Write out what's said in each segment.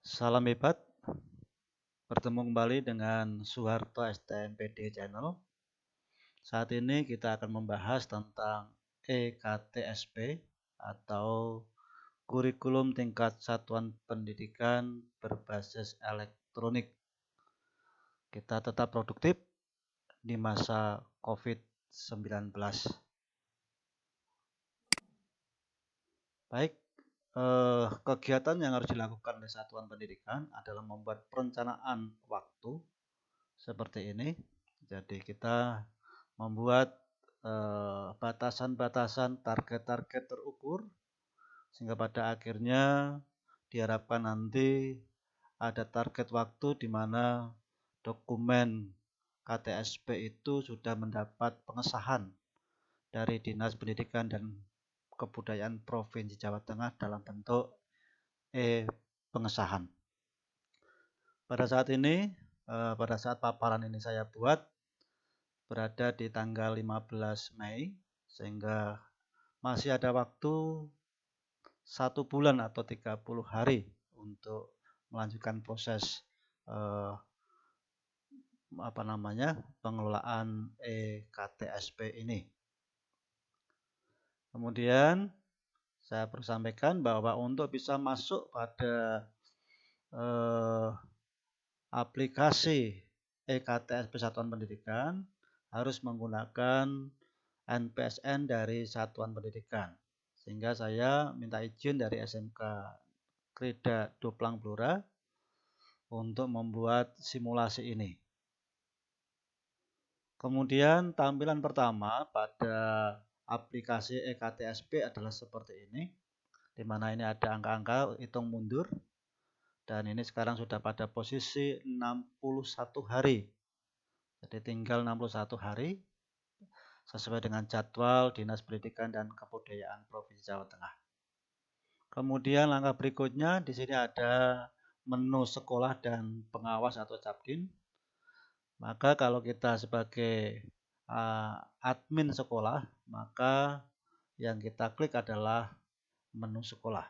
Salam hebat, bertemu kembali dengan Soeharto STMPD Channel. Saat ini kita akan membahas tentang EKTSP atau Kurikulum Tingkat Satuan Pendidikan Berbasis Elektronik. Kita tetap produktif di masa COVID-19. Baik, kegiatan yang harus dilakukan oleh satuan pendidikan adalah membuat perencanaan waktu seperti ini. Jadi kita membuat batasan-batasan, target-target terukur sehingga pada akhirnya diharapkan nanti ada target waktu di mana dokumen KTSP itu sudah mendapat pengesahan dari Dinas Pendidikan dan Kebudayaan Provinsi Jawa Tengah dalam bentuk pengesahan. Pada saat ini, pada saat paparan ini saya buat berada di tanggal 15 Mei, sehingga masih ada waktu 1 bulan atau 30 hari untuk melanjutkan proses pengelolaan EKTSP ini. Kemudian saya perlu sampaikan bahwa untuk bisa masuk pada aplikasi EKTSP Satuan Pendidikan harus menggunakan NPSN dari Satuan Pendidikan. Sehingga saya minta izin dari SMK Krida Doplang Blora untuk membuat simulasi ini. Kemudian tampilan pertama pada aplikasi EKTSP adalah seperti ini, di mana ini ada angka-angka hitung mundur, dan ini sekarang sudah pada posisi 61 hari. Jadi tinggal 61 hari sesuai dengan jadwal Dinas Pendidikan dan Kebudayaan Provinsi Jawa Tengah. Kemudian langkah berikutnya di sini ada menu sekolah dan pengawas atau Capdin. Maka kalau kita sebagai admin sekolah, maka yang kita klik adalah menu sekolah.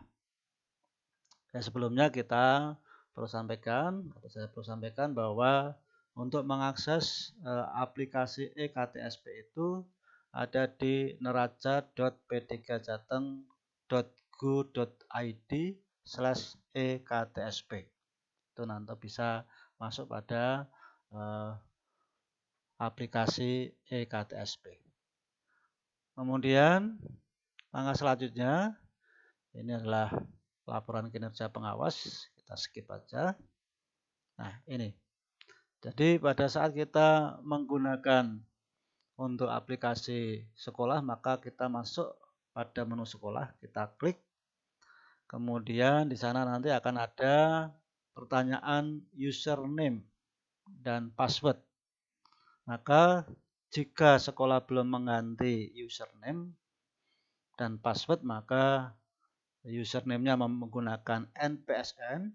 Dan sebelumnya saya perlu sampaikan bahwa untuk mengakses aplikasi EKTSP itu ada di neraca.p3jateng.go.id/EKTSP. Itu nanti bisa masuk pada aplikasi EKTSP. Kemudian langkah selanjutnya ini adalah laporan kinerja pengawas. Kita skip aja. Nah, ini. Jadi pada saat kita menggunakan untuk aplikasi sekolah, maka kita masuk pada menu sekolah, kita klik. Kemudian di sana nanti akan ada pertanyaan username dan password. Maka jika sekolah belum mengganti username dan password, maka username-nya menggunakan NPSN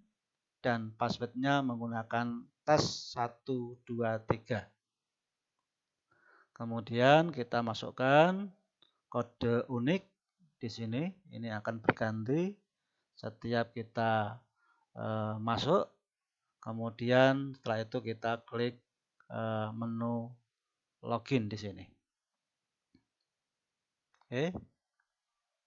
dan password-nya menggunakan tes 123. Kemudian kita masukkan kode unik di sini. Ini akan berganti setiap kita masuk. Kemudian setelah itu kita klik menu login di sini. Oke.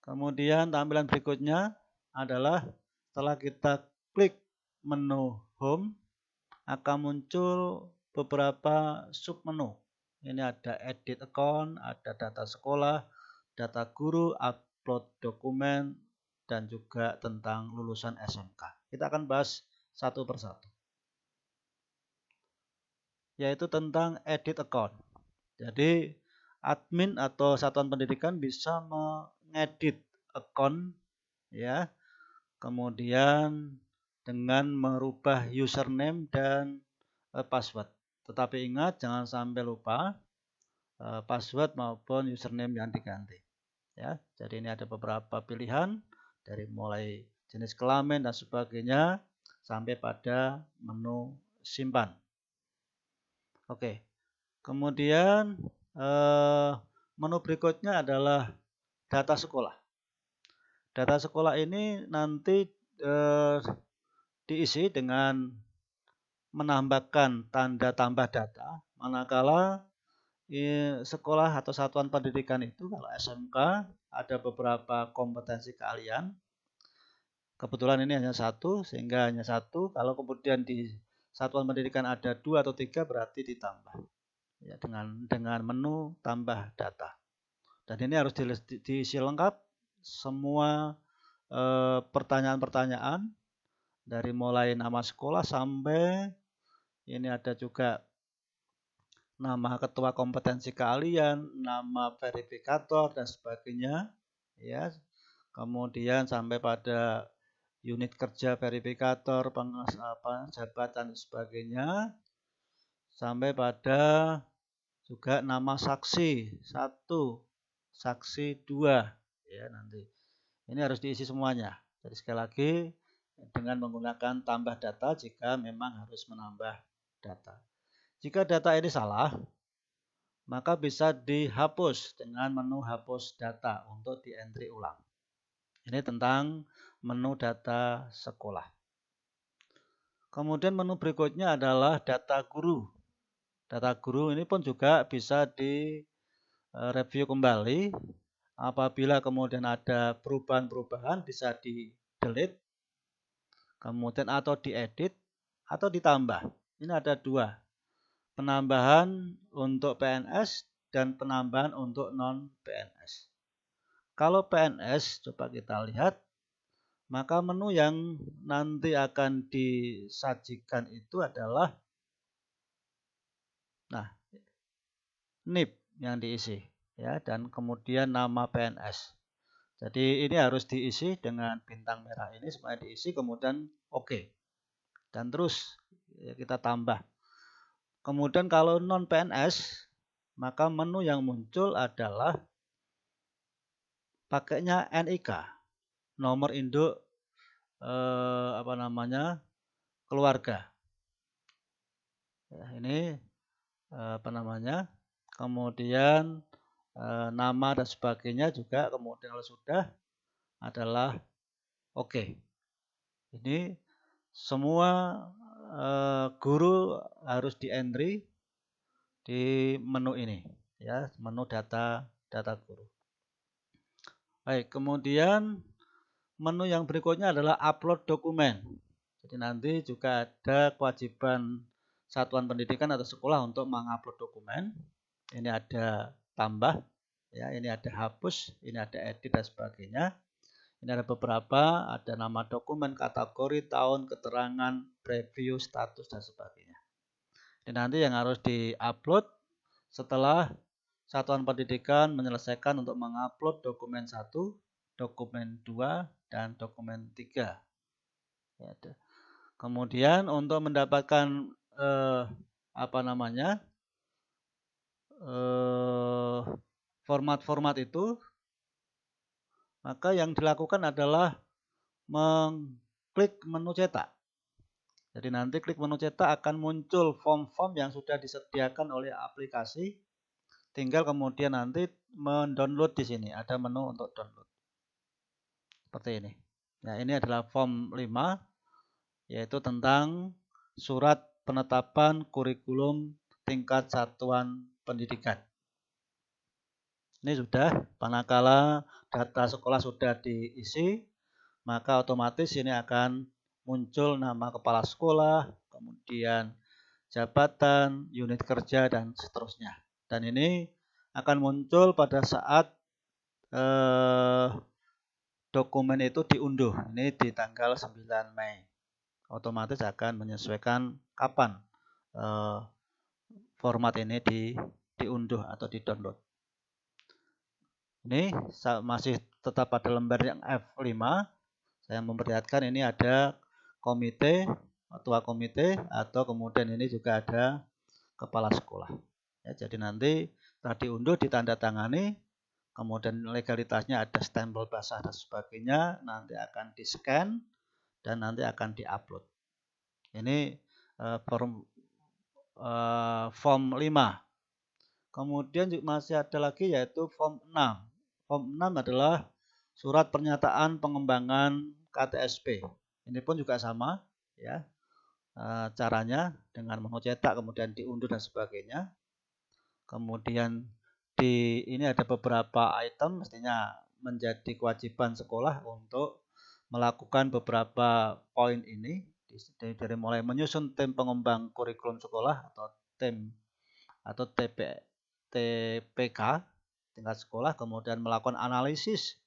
Kemudian tampilan berikutnya adalah setelah kita klik menu home, akan muncul beberapa submenu. Ini ada edit account, ada data sekolah, data guru, upload dokumen, dan juga tentang lulusan SMK. Kita akan bahas satu persatu. Yaitu tentang edit account. Jadi admin atau satuan pendidikan bisa mengedit account, ya. Kemudian dengan merubah username dan password. Tetapi ingat jangan sampai lupa password maupun username yang diganti. Ya, jadi ini ada beberapa pilihan dari mulai jenis kelamin dan sebagainya sampai pada menu simpan. Oke. Kemudian menu berikutnya adalah data sekolah. Data sekolah ini nanti diisi dengan menambahkan tanda tambah data, manakala sekolah atau satuan pendidikan itu kalau SMK ada beberapa kompetensi keahlian. Kebetulan ini hanya satu, sehingga hanya satu. Kalau kemudian di satuan pendidikan ada 2 atau 3 berarti ditambah ya, dengan menu tambah data. Dan ini harus diisi lengkap semua pertanyaan-pertanyaan dari mulai nama sekolah sampai ini ada juga nama ketua kompetensi keahlian, nama verifikator dan sebagainya ya. Kemudian sampai pada unit kerja verifikator, jabatan dan sebagainya, sampai pada juga nama saksi 1, saksi 2 ya nanti. Ini harus diisi semuanya. Jadi sekali lagi dengan menggunakan tambah data jika memang harus menambah data. Jika data ini salah, maka bisa dihapus dengan menu hapus data untuk di-entry ulang. Ini tentang menu data sekolah. Kemudian menu berikutnya adalah data guru. Data guru ini pun juga bisa direview kembali. Apabila kemudian ada perubahan-perubahan bisa di-delete, kemudian atau diedit atau ditambah. Ini ada 2. Penambahan untuk PNS dan penambahan untuk non-PNS. Kalau PNS, coba kita lihat, maka menu yang nanti akan disajikan itu adalah NIP yang diisi ya, dan kemudian nama PNS. Jadi ini harus diisi dengan bintang merah ini supaya diisi, kemudian oke. Dan terus ya, kita tambah. Kemudian kalau non PNS, maka menu yang muncul adalah pakainya NIK, nomor induk keluarga. Ya, ini kemudian nama dan sebagainya juga kemudian kalau sudah adalah oke. Ini semua guru harus di-entry di menu ini ya, menu data guru. Baik, kemudian menu yang berikutnya adalah upload dokumen. Jadi nanti juga ada kewajiban satuan pendidikan atau sekolah untuk mengupload dokumen. Ini ada tambah ya, ini ada hapus, ini ada edit dan sebagainya. Ini ada beberapa, ada nama dokumen, kategori, tahun, keterangan, preview, status, dan sebagainya. Ini nanti yang harus di-upload setelah satuan pendidikan menyelesaikan untuk mengupload dokumen 1, dokumen 2, dan dokumen 3. Ya, kemudian untuk mendapatkan format-format itu, maka yang dilakukan adalah mengklik menu cetak. Jadi nanti klik menu cetak akan muncul form-form yang sudah disediakan oleh aplikasi. Tinggal kemudian nanti mendownload di sini. Ada menu untuk download. Seperti ini. Nah, ini adalah form 5, yaitu tentang surat penetapan kurikulum tingkat satuan pendidikan. Ini sudah, manakala data sekolah sudah diisi, maka otomatis ini akan muncul nama kepala sekolah, kemudian jabatan, unit kerja, dan seterusnya. Dan ini akan muncul pada saat dokumen itu diunduh. Ini di tanggal 9 Mei. Otomatis akan menyesuaikan kapan format ini diunduh atau di-download. Ini masih tetap pada lembar yang F5. Saya memperlihatkan ini ada komite, ketua komite, atau kemudian ini juga ada kepala sekolah. Ya, jadi nanti setelah diunduh, ditandatangani, kemudian legalitasnya ada stempel basah dan sebagainya, nanti akan di-scan dan nanti akan di-upload. Ini form 5. Kemudian masih ada lagi yaitu form 6. Form 6 adalah surat pernyataan pengembangan KTSP. Ini pun juga sama. ya. Caranya dengan menu cetak kemudian diunduh dan sebagainya. Kemudian ini ada beberapa item mestinya menjadi kewajiban sekolah untuk melakukan beberapa poin ini dari mulai menyusun tim pengembang kurikulum sekolah atau tim atau TPK tingkat sekolah, kemudian melakukan analisis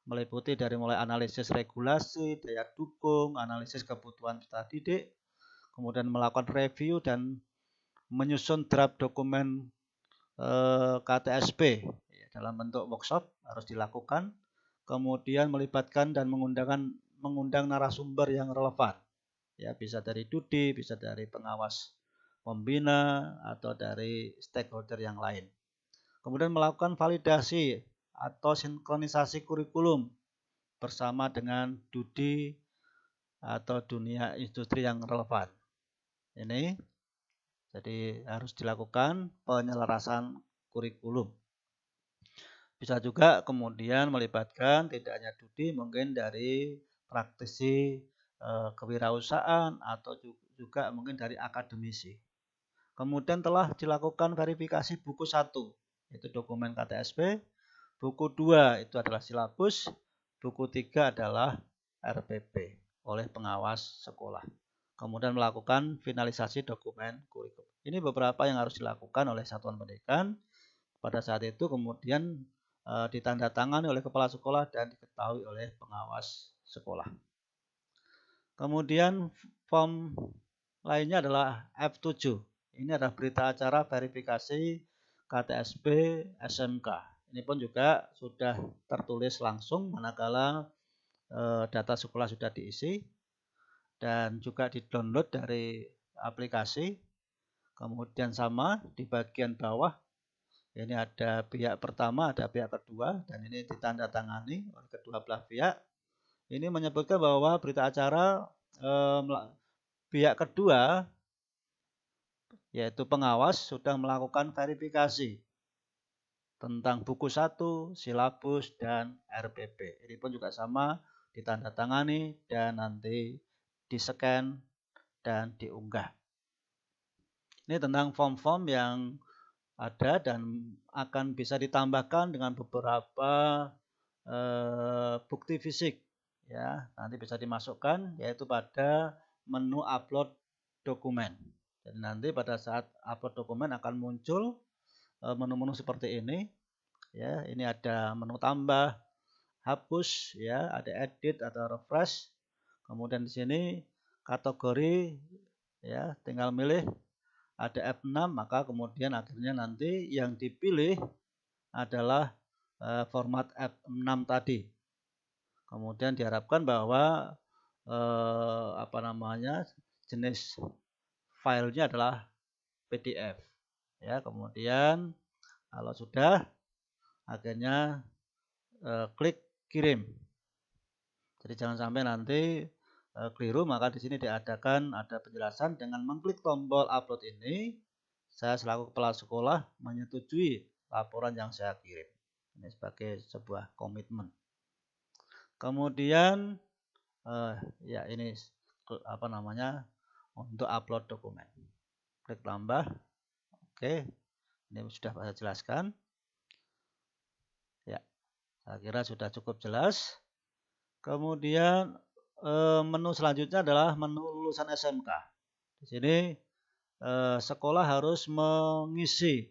meliputi dari mulai analisis regulasi, daya dukung, analisis kebutuhan peserta didik, kemudian melakukan review dan menyusun draft dokumen KTSP dalam bentuk workshop harus dilakukan, kemudian melibatkan dan mengundang narasumber yang relevan, ya bisa dari DUDI, bisa dari pengawas pembina atau dari stakeholder yang lain. Kemudian melakukan validasi atau sinkronisasi kurikulum bersama dengan DUDI atau dunia industri yang relevan. Ini jadi harus dilakukan penyelarasan kurikulum. Bisa juga kemudian melibatkan tidak hanya DUDI, mungkin dari praktisi kewirausahaan atau juga mungkin dari akademisi. Kemudian telah dilakukan verifikasi buku 1, yaitu dokumen KTSP, buku 2 itu adalah silabus, buku 3 adalah RPP oleh pengawas sekolah. Kemudian melakukan finalisasi dokumen kurikulum. Ini beberapa yang harus dilakukan oleh satuan pendidikan. Pada saat itu kemudian ditandatangani oleh kepala sekolah dan diketahui oleh pengawas sekolah. Kemudian form lainnya adalah F7. Ini adalah berita acara verifikasi KTSP SMK. Ini pun juga sudah tertulis langsung manakala data sekolah sudah diisi dan juga di-download dari aplikasi. Kemudian sama di bagian bawah ini ada pihak pertama, ada pihak kedua, dan ini ditandatangani oleh kedua belah pihak. Ini menyebutkan bahwa berita acara pihak kedua, yaitu pengawas, sudah melakukan verifikasi tentang buku 1, silabus, dan RPP. Ini pun juga sama, ditandatangani dan nanti di-scan dan diunggah. Ini tentang form-form yang ada dan akan bisa ditambahkan dengan beberapa bukti fisik, ya nanti bisa dimasukkan yaitu pada menu upload dokumen. Jadi nanti pada saat upload dokumen akan muncul menu-menu seperti ini, ya ini ada menu tambah, hapus, ya ada edit atau refresh, kemudian di sini kategori, ya tinggal milih. Ada F6, maka kemudian akhirnya nanti yang dipilih adalah format F6 tadi. Kemudian diharapkan bahwa jenis filenya adalah PDF. Ya, kemudian kalau sudah akhirnya klik kirim. Jadi jangan sampai nanti keliru, maka di sini ada penjelasan dengan mengklik tombol upload ini, saya selaku kepala sekolah menyetujui laporan yang saya kirim. Ini sebagai sebuah komitmen. Kemudian ya ini untuk upload dokumen. Klik tambah. Oke. Ini sudah saya jelaskan. Ya. Saya kira sudah cukup jelas. Kemudian menu selanjutnya adalah menu lulusan SMK. Di sini sekolah harus mengisi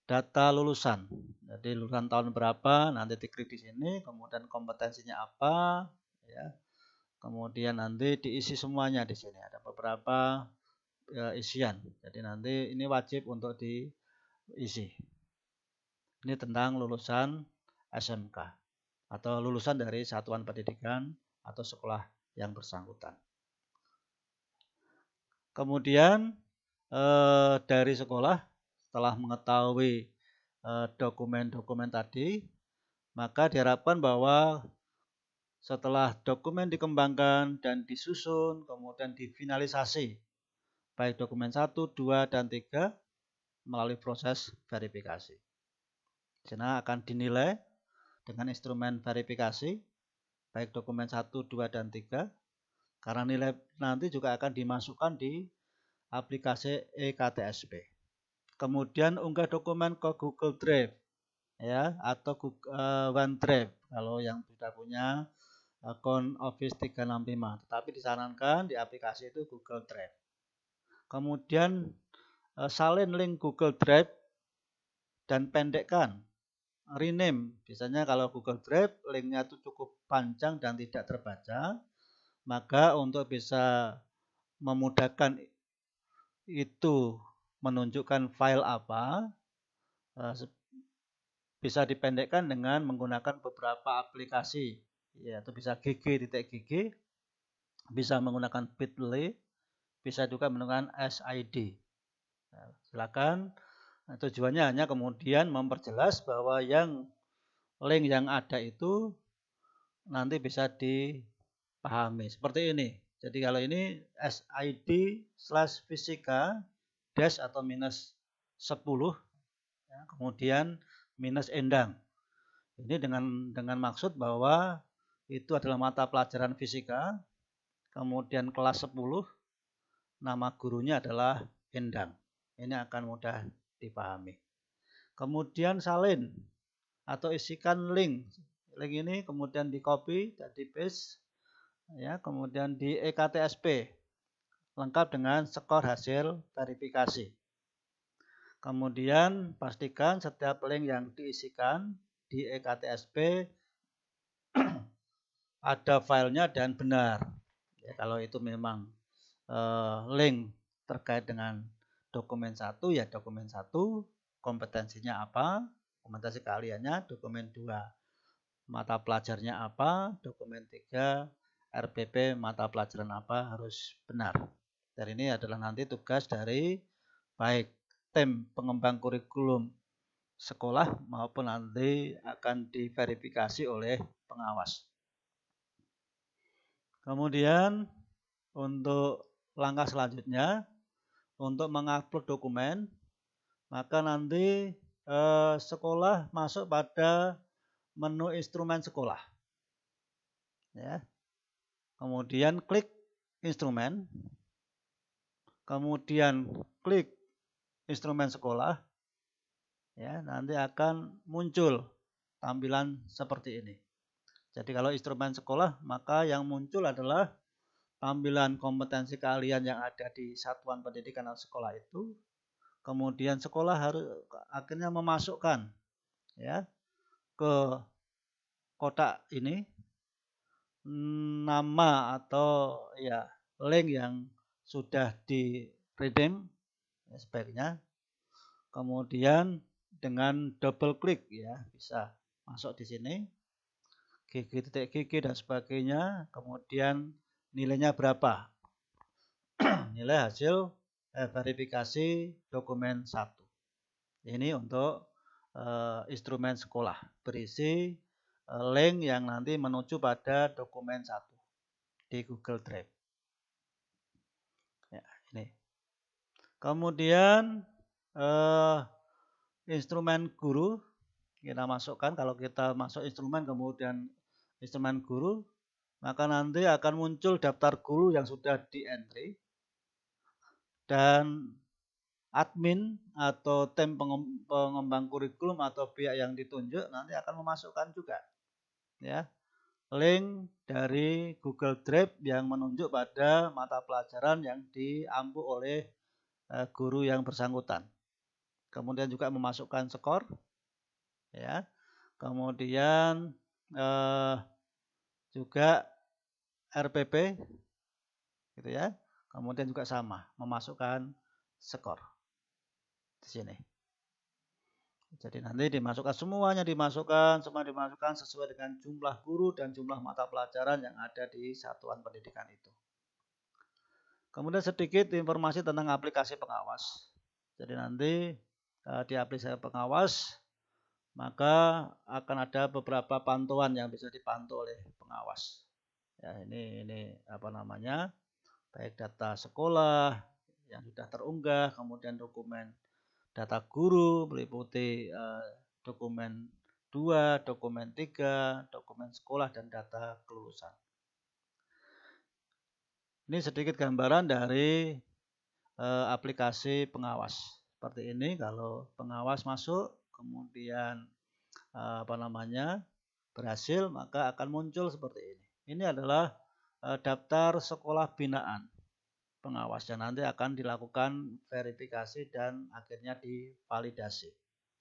data lulusan. Jadi lulusan tahun berapa nanti diklik di sini, kemudian kompetensinya apa, ya. Kemudian nanti diisi semuanya di sini. Ada beberapa isian. Jadi nanti ini wajib untuk diisi. Ini tentang lulusan SMK atau lulusan dari satuan pendidikan atau sekolah yang bersangkutan. Kemudian dari sekolah setelah mengetahui dokumen-dokumen tadi, maka diharapkan bahwa setelah dokumen dikembangkan dan disusun, kemudian difinalisasi, baik dokumen 1, 2, dan 3 melalui proses verifikasi. Di sana akan dinilai dengan instrumen verifikasi, baik dokumen 1, 2, dan 3. Karena nilai nanti juga akan dimasukkan di aplikasi eKTSP. Kemudian unggah dokumen ke Google Drive ya atau OneDrive kalau yang sudah punya akun Office 365. Tetapi disarankan di aplikasi itu Google Drive. Kemudian salin link Google Drive dan pendekkan, rename. Biasanya kalau Google Drive linknya itu cukup panjang dan tidak terbaca, maka untuk bisa memudahkan itu menunjukkan file apa, bisa dipendekkan dengan menggunakan beberapa aplikasi, yaitu bisa gg.gg, bisa menggunakan Bitly, bisa juga menggunakan SID. Nah, silakan. Tujuannya hanya kemudian memperjelas bahwa yang link yang ada itu nanti bisa dipahami. Seperti ini. Jadi kalau ini SID/fisika dash atau minus 10, ya, kemudian minus endang. Ini dengan maksud bahwa itu adalah mata pelajaran fisika, kemudian kelas 10, nama gurunya adalah Endang. Ini akan mudah dipahami. Kemudian salin atau isikan link. Link ini kemudian di copy dan di paste, ya, kemudian di eKTSP lengkap dengan skor hasil verifikasi. Kemudian pastikan setiap link yang diisikan di eKTSP ada filenya dan benar. Ya, kalau itu memang link terkait dengan dokumen 1, ya dokumen 1, kompetensinya apa, kompetensi keahliannya, dokumen 2, mata pelajarnya apa, dokumen 3, RPP mata pelajaran apa harus benar. Dan ini adalah nanti tugas dari baik tim pengembang kurikulum sekolah maupun nanti akan diverifikasi oleh pengawas. Kemudian untuk langkah selanjutnya, untuk mengupload dokumen, maka nanti sekolah masuk pada menu instrumen sekolah. Ya. Kemudian klik instrumen, kemudian klik instrumen sekolah, ya, nanti akan muncul tampilan seperti ini. Jadi kalau instrumen sekolah, maka yang muncul adalah tampilan kompetensi keahlian yang ada di satuan pendidikan atau sekolah itu. Kemudian sekolah harus akhirnya memasukkan, ya, ke kotak ini nama atau ya link yang sudah di redeem, ya, sebaiknya. Kemudian dengan double klik, ya, bisa masuk di sini gg.gg dan sebagainya. Kemudian nilainya berapa? Nilai hasil verifikasi dokumen 1. Ini untuk instrumen sekolah berisi link yang nanti menuju pada dokumen 1 di Google Drive. Ya, ini. Kemudian instrumen guru kita masukkan. Kalau kita masuk instrumen kemudian instrumen guru, maka nanti akan muncul daftar guru yang sudah di entry dan admin atau tim pengembang kurikulum atau pihak yang ditunjuk nanti akan memasukkan juga, ya, link dari Google Drive yang menunjuk pada mata pelajaran yang diampu oleh guru yang bersangkutan. Kemudian juga memasukkan skor, ya. Kemudian juga RPP, gitu ya. Kemudian juga sama memasukkan skor di sini. Jadi nanti dimasukkan semua dimasukkan sesuai dengan jumlah guru dan jumlah mata pelajaran yang ada di satuan pendidikan itu. Kemudian sedikit informasi tentang aplikasi pengawas. Jadi nanti di aplikasi pengawas maka akan ada beberapa pantauan yang bisa dipantau oleh pengawas. Ya, ini apa namanya? Baik data sekolah yang sudah terunggah, kemudian dokumen data guru meliputi dokumen 2, dokumen 3, dokumen sekolah dan data kelulusan. Ini sedikit gambaran dari aplikasi pengawas. Seperti ini, kalau pengawas masuk, kemudian berhasil, maka akan muncul seperti ini. Ini adalah daftar sekolah binaan pengawas yang nanti akan dilakukan verifikasi dan akhirnya divalidasi.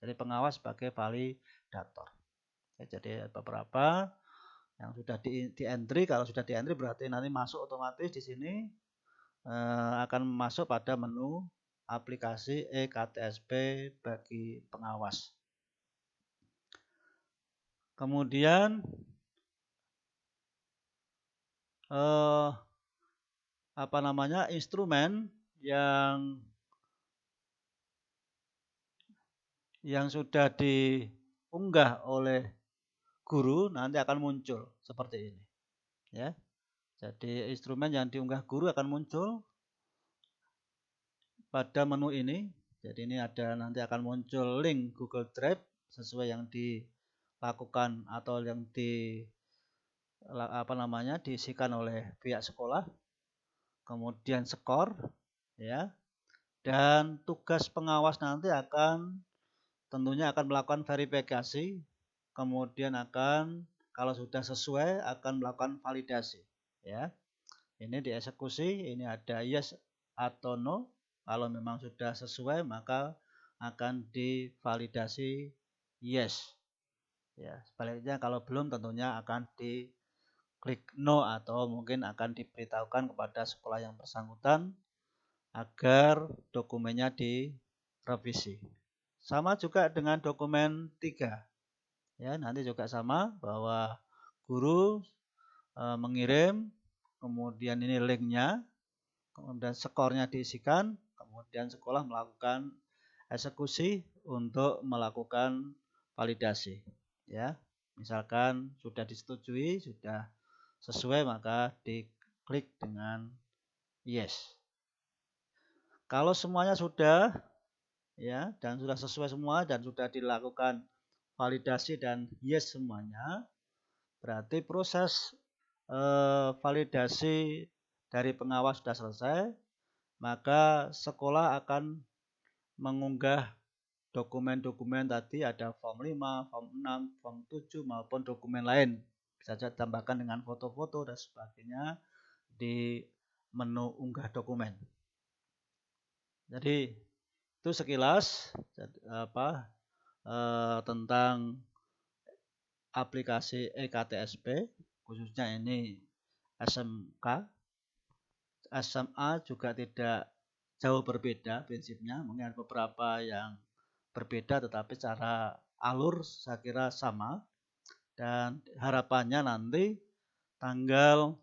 Jadi pengawas sebagai validator. Jadi beberapa yang sudah di entry, kalau sudah di entry berarti nanti masuk otomatis di sini akan masuk pada menu aplikasi eKTSP bagi pengawas. Kemudian instrumen yang sudah diunggah oleh guru nanti akan muncul seperti ini, ya. Jadi instrumen yang diunggah guru akan muncul pada menu ini. Jadi ini nanti akan muncul link Google Drive sesuai yang dilakukan atau yang diisikan oleh pihak sekolah. Kemudian skor, ya. Dan tugas pengawas nanti tentunya akan melakukan verifikasi, kemudian kalau sudah sesuai akan melakukan validasi, ya. Ini dieksekusi, ini ada yes atau no. Kalau memang sudah sesuai maka akan divalidasi yes. Ya, sebaliknya kalau belum tentunya akan diklik no atau mungkin akan diberitahukan kepada sekolah yang bersangkutan agar dokumennya direvisi. Sama juga dengan dokumen 3. Ya, nanti juga sama bahwa guru mengirim, kemudian ini linknya, kemudian skornya diisikan, kemudian sekolah melakukan eksekusi untuk melakukan validasi. Ya, misalkan sudah disetujui, sudah sesuai, maka diklik dengan yes. Kalau semuanya sudah, ya, dan sudah sesuai semua dan sudah dilakukan validasi dan yes semuanya, berarti proses validasi dari pengawas sudah selesai, maka sekolah akan mengunggah dokumen-dokumen tadi, ada form 5, form 6, form 7 maupun dokumen lain. Bisa saja tambahkan dengan foto-foto dan sebagainya di menu unggah dokumen. Jadi itu sekilas tentang aplikasi eKTSP, khususnya ini SMK. SMA juga tidak jauh berbeda prinsipnya, mungkin ada beberapa yang berbeda tetapi secara alur saya kira sama, dan harapannya nanti tanggal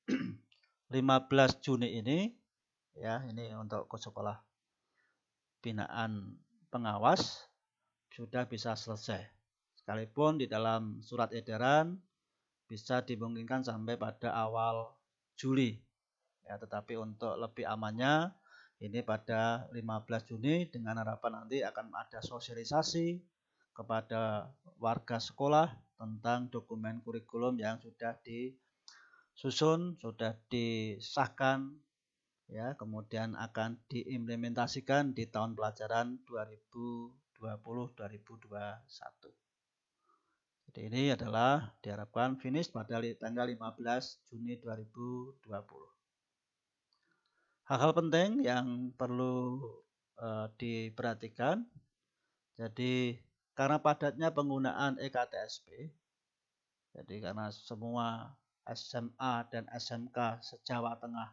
15 Juni ini, ya, ini untuk sekolah binaan pengawas sudah bisa selesai. Sekalipun di dalam surat edaran bisa dimungkinkan sampai pada awal Juli. Ya, tetapi untuk lebih amannya ini pada 15 Juni dengan harapan nanti akan ada sosialisasi kepada warga sekolah tentang dokumen kurikulum yang sudah disusun, sudah disahkan, ya, kemudian akan diimplementasikan di tahun pelajaran 2020-2021. Jadi ini adalah diharapkan finish pada tanggal 15 Juni 2020. Hal-hal penting yang perlu diperhatikan. Jadi karena padatnya penggunaan eKTSP, jadi karena semua SMA dan SMK se-Jawa Tengah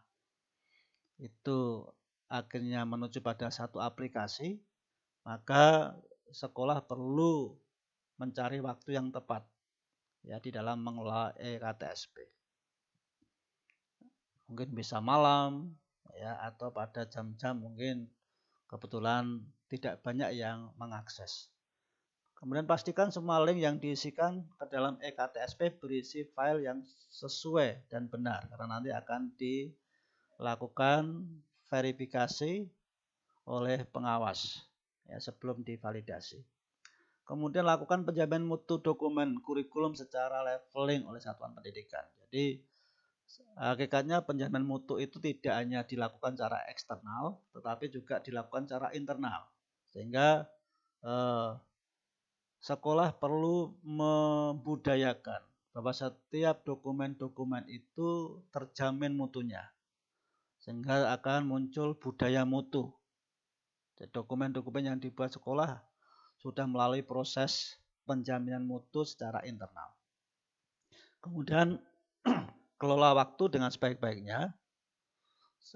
itu akhirnya menuju pada satu aplikasi, maka sekolah perlu mencari waktu yang tepat, ya, di dalam mengelola eKTSP. Mungkin bisa malam, ya, atau pada jam-jam mungkin kebetulan tidak banyak yang mengakses. Kemudian pastikan semua link yang diisikan ke dalam eKTSP berisi file yang sesuai dan benar, karena nanti akan dilakukan verifikasi oleh pengawas, ya, sebelum divalidasi. Kemudian lakukan penjamin mutu dokumen kurikulum secara leveling oleh satuan pendidikan. Jadi Hakikatnya penjaminan mutu itu tidak hanya dilakukan secara eksternal, tetapi juga dilakukan secara internal. Sehingga sekolah perlu membudayakan bahwa setiap dokumen-dokumen itu terjamin mutunya. Sehingga akan muncul budaya mutu. Dokumen-dokumen yang dibuat sekolah sudah melalui proses penjaminan mutu secara internal. Kemudian kelola waktu dengan sebaik-baiknya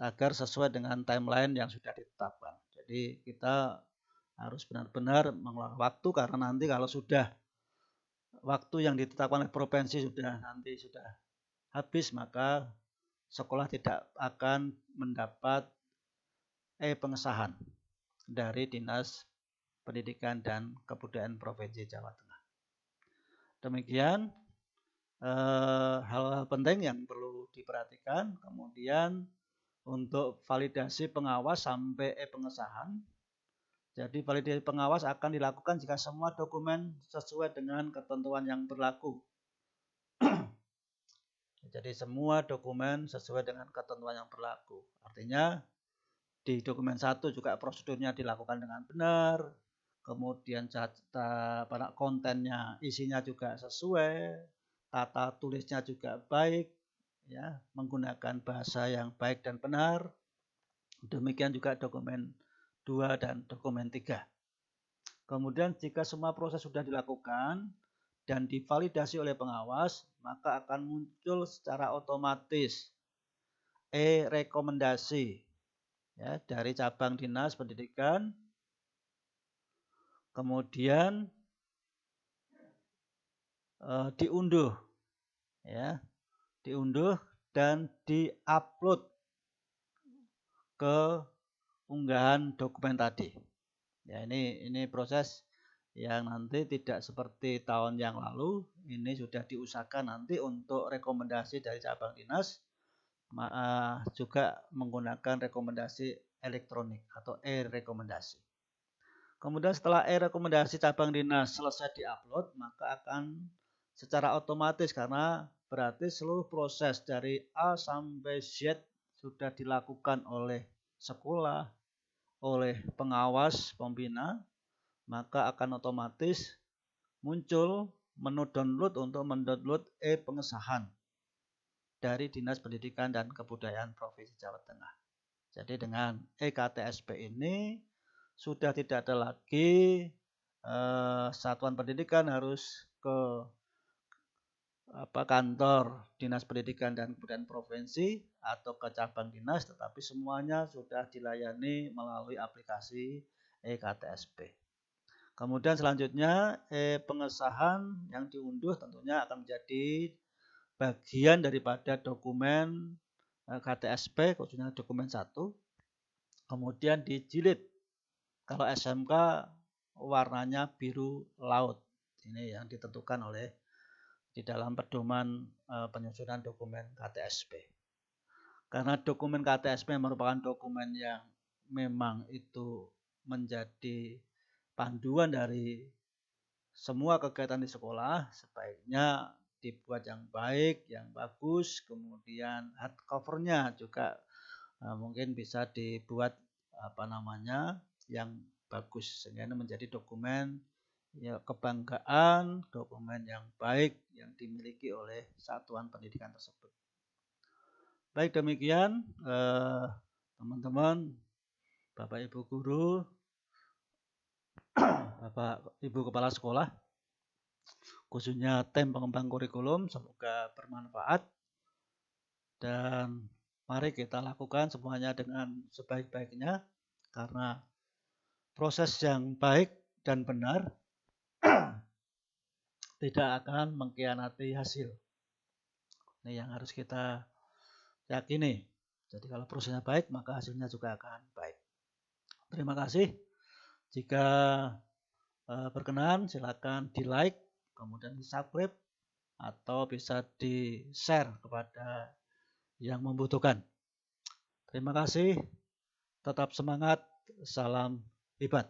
agar sesuai dengan timeline yang sudah ditetapkan. Jadi kita harus benar-benar mengelola waktu, karena nanti kalau sudah waktu yang ditetapkan oleh provinsi sudah habis, maka sekolah tidak akan mendapat pengesahan dari Dinas Pendidikan dan Kebudayaan Provinsi Jawa Tengah. Demikian hal-hal penting yang perlu diperhatikan. Kemudian untuk validasi pengawas sampai pengesahan. Jadi validasi pengawas akan dilakukan jika semua dokumen sesuai dengan ketentuan yang berlaku. Jadi semua dokumen sesuai dengan ketentuan yang berlaku. Artinya di dokumen 1 juga prosedurnya dilakukan dengan benar. Kemudian kontennya, isinya juga sesuai. Tata tulisnya juga baik, ya, menggunakan bahasa yang baik dan benar. Demikian juga dokumen 2 dan dokumen 3. Kemudian jika semua proses sudah dilakukan dan divalidasi oleh pengawas, maka akan muncul secara otomatis rekomendasi, ya, dari cabang Dinas Pendidikan. Kemudian diunduh, ya, diunduh dan diupload ke unggahan dokumen tadi. Ya, ini proses yang nanti tidak seperti tahun yang lalu. Ini sudah diusahakan nanti untuk rekomendasi dari cabang dinas juga menggunakan rekomendasi elektronik atau e-rekomendasi. Kemudian setelah e-rekomendasi cabang dinas selesai diupload, maka akan secara otomatis, karena berarti seluruh proses dari A sampai Z sudah dilakukan oleh sekolah, oleh pengawas pembina, maka akan otomatis muncul menu download untuk mendownload pengesahan dari Dinas Pendidikan dan Kebudayaan Provinsi Jawa Tengah. Jadi dengan EKTSP ini sudah tidak ada lagi satuan pendidikan harus ke kantor Dinas Pendidikan dan Kebudayaan Provinsi atau ke cabang dinas, tetapi semuanya sudah dilayani melalui aplikasi EKTSP. Kemudian selanjutnya pengesahan yang diunduh tentunya akan menjadi bagian daripada dokumen KTSP, khususnya dokumen 1. Kemudian dijilid. Kalau SMK warnanya biru laut. Ini yang ditentukan oleh di dalam pedoman penyusunan dokumen KTSP. Karena dokumen KTSP merupakan dokumen yang memang itu menjadi panduan dari semua kegiatan di sekolah, sebaiknya dibuat yang baik, yang bagus. Kemudian hardcovernya juga mungkin bisa dibuat yang bagus, sehingga ini menjadi dokumen ya kebanggaan, dokumen yang baik yang dimiliki oleh satuan pendidikan tersebut. Baik, demikian teman-teman, Bapak Ibu guru, Bapak Ibu kepala sekolah, khususnya tim pengembang kurikulum, semoga bermanfaat dan mari kita lakukan semuanya dengan sebaik-baiknya, karena proses yang baik dan benar tidak akan mengkhianati hasil. Ini yang harus kita yakini. Jadi kalau prosesnya baik, maka hasilnya juga akan baik. Terima kasih. Jika berkenan, silakan di like, kemudian di subscribe, atau bisa di share kepada yang membutuhkan. Terima kasih. Tetap semangat. Salam hebat.